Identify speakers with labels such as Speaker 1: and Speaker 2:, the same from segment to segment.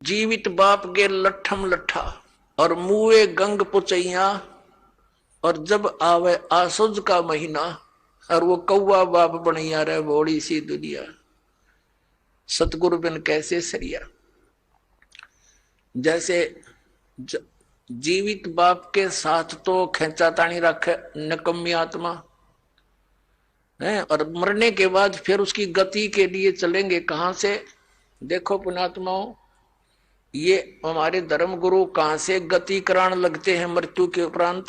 Speaker 1: जीवित बाप गे लट्ठम लट्ठा और मुए गंग पुचैया, और जब आवे आसुज का महीना, और वो कौवा बाप बनैया रे बोड़ी सी दुनिया। सतगुरु बिन कैसे सरिया। जैसे जीवित बाप के साथ तो खेचा तानी रखे निकम्मी आत्मा है, और मरने के बाद फिर उसकी गति के लिए चलेंगे कहां से। देखो पुण्यात्माओं, ये हमारे धर्म गुरु कहां से गति कराने लगते हैं मृत्यु के उपरांत।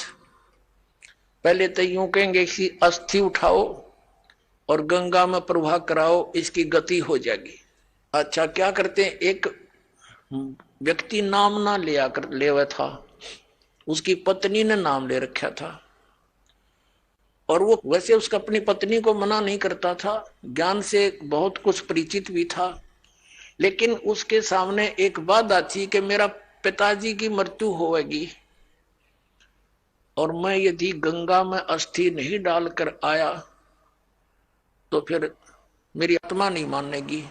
Speaker 1: पहले तो यूं कहेंगे कि अस्थि उठाओ और गंगा में प्रवाह कराओ, इसकी गति हो जाएगी। अच्छा, क्या करते हैं, एक व्यक्ति नाम ना लिया कर ले हुआ था, उसकी पत्नी ने नाम ले रखा था, और वो वैसे उसका अपनी पत्नी को मना नहीं करता था, ज्ञान से बहुत कुछ परिचित भी था, लेकिन उसके सामने एक बाधा थी कि मेरा पिताजी की मृत्यु होगी और मैं यदि गंगा में अस्थि नहीं डालकर आया तो फिर मेरी आत्मा नहीं मानेगी,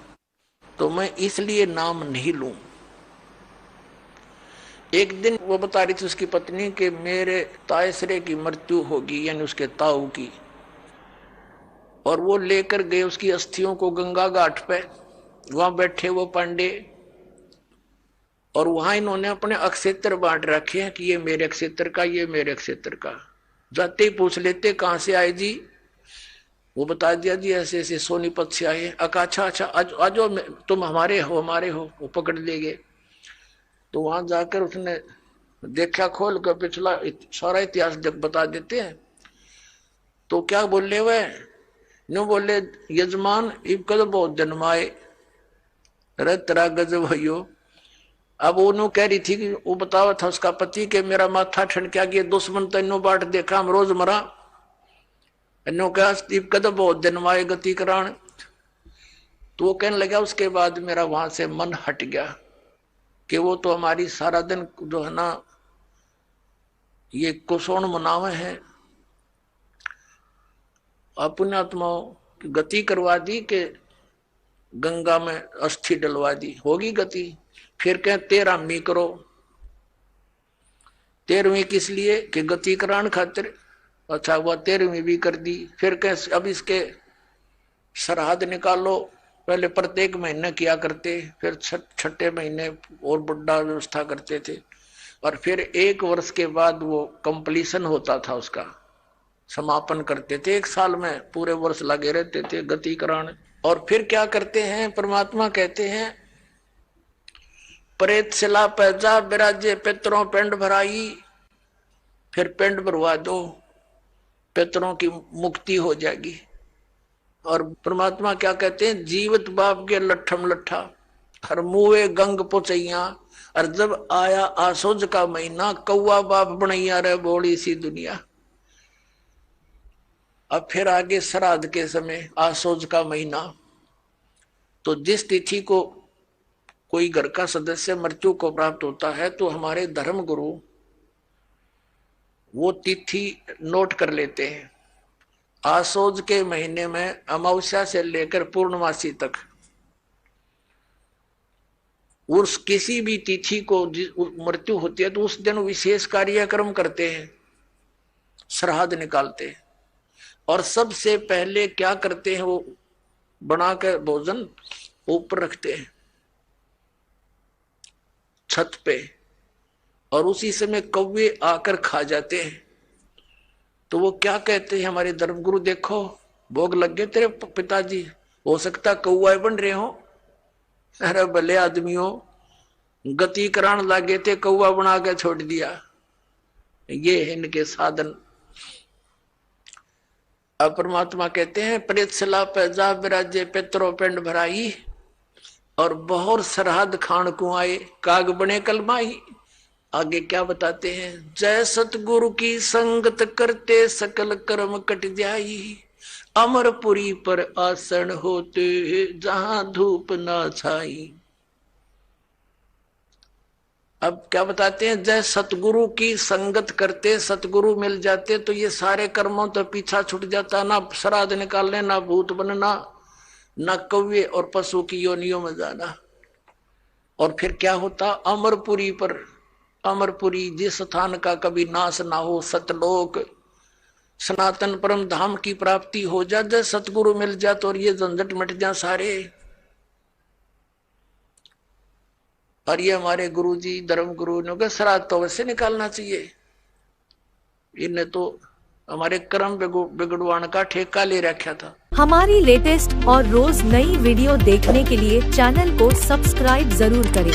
Speaker 1: तो मैं इसलिए नाम नहीं लूं। एक दिन वो बता रही थी उसकी पत्नी कि मेरे तायसरे की मृत्यु होगी, यानी उसके ताऊ की, और वो लेकर गए उसकी अस्थियों को गंगा घाट पे। वहां बैठे वो पांडे, और वहां इन्होंने अपने अक्षेत्र बांट रखे हैं कि ये मेरे अक्षेत्र का, ये मेरे अक्षेत्र का। जाते ही पूछ लेते कहां से आए जी, वो बता दिया जी ऐसे ऐसे सोनीपत से आए। अच्छा अच्छा, आज तुम हमारे हो, हमारे हो। वो पकड़ ले गए, तो वहां जाकर उसने देखा, खोल कर पिछला सारा इतिहास बता देते हैं। तो क्या बोले वह, नो बोले यजमान इब कद बहुत जन्माए रे तेरा गजब हो। अब वो कह रही थी कि वो बतावा था उसका पति के मेरा माथा ठनका गया, दुश्मन तो इनो बाट देखा, हम रोज मरा। इनो क्या इब कद बहुत जन्माए गति कराण। तो वो कहने लगा उसके बाद मेरा वहां से मन हट गया कि वो तो हमारी सारा दिन जो है ना ये कुशोण मनावे हैं। पुण्यात्माओं की गति करवा दी कि गंगा में अस्थि डलवा दी, होगी गति। फिर कहें 13वीं करो। 13वीं किस लिए कि गति कराने खातिर। अच्छा, हुआ 13वीं भी कर दी। फिर कहें अब इसके सरहद निकालो। पहले प्रत्येक महीने किया करते, फिर छठे महीने और बड़ा व्यवस्था करते थे, और फिर 1 वर्ष के बाद वो कंप्लीशन होता था, उसका समापन करते थे। 1 साल में पूरे वर्ष लगे रहते थे गति कराने। और फिर क्या करते हैं, परमात्मा कहते हैं प्रेत शिला पैजा बिराजे पितरों पिंड भराई। फिर पिंड भरवा दो, पितरों की मुक्ति हो जाएगी। और परमात्मा क्या कहते हैं, जीवित बाप के लट्ठम लट्ठा हर मुए गंग पुचैया, और जब आया आसोज का महीना, कौवा बाप बनैया रे बोड़ी सी दुनिया। अब फिर आगे श्राद्ध के समय आसोज का महीना, तो जिस तिथि को कोई घर का सदस्य मृत्यु को प्राप्त होता है तो हमारे धर्म गुरु वो तिथि नोट कर लेते हैं। आसोज के महीने में अमावस्या से लेकर पूर्णमासी तक उस किसी भी तिथि को मृत्यु होती है तो उस दिन विशेष कार्यक्रम करते हैं, श्राद्ध निकालते हैं। और सबसे पहले क्या करते हैं, वो बनाकर भोजन ऊपर रखते हैं छत पे, और उसी समय कौवे आकर खा जाते हैं। तो वो क्या कहते हैं हमारे धर्मगुरु, देखो भोग लग गए तेरे पिताजी, हो सकता कौवा बन रहे हो। अरे भले आदमियों, गति करान लागे थे, कौवा बना के छोड़ दिया। ये है इनके साधन। अब परमात्मा कहते हैं प्रेत शिला पैजा बिराजे पितरों पिंड भराई, और बहुत सरहद खान को आए काग बने कलमाई। आगे क्या बताते हैं, जय सतगुरु की संगत करते सकल कर्म कट जाई, अमरपुरी पर आसन होते जहां धूप ना छाई। अब क्या बताते हैं, जय सतगुरु की संगत करते, सतगुरु मिल जाते तो ये सारे कर्मों तो पीछा छूट जाता, ना श्राद्ध निकालने, ना भूत बनना, ना कौवे और पशु की योनियों में जाना। और फिर क्या होता, अमरपुरी पर, अमरपुरी जिस स्थान का कभी नाश ना हो, सतलोक सनातन परम धाम की प्राप्ति हो जाए, सतगुरु मिल जाए तो और ये झंझट मिट जाए सारे। और ये हमारे गुरु जी धर्म गुरु ने कहा श्राद्ध तो वैसे निकालना चाहिए, इन्हें तो हमारे कर्म बिगड़वान का ठेका ले रखा था।
Speaker 2: हमारी लेटेस्ट और रोज नई वीडियो देखने के लिए चैनल को सब्सक्राइब जरूर करें।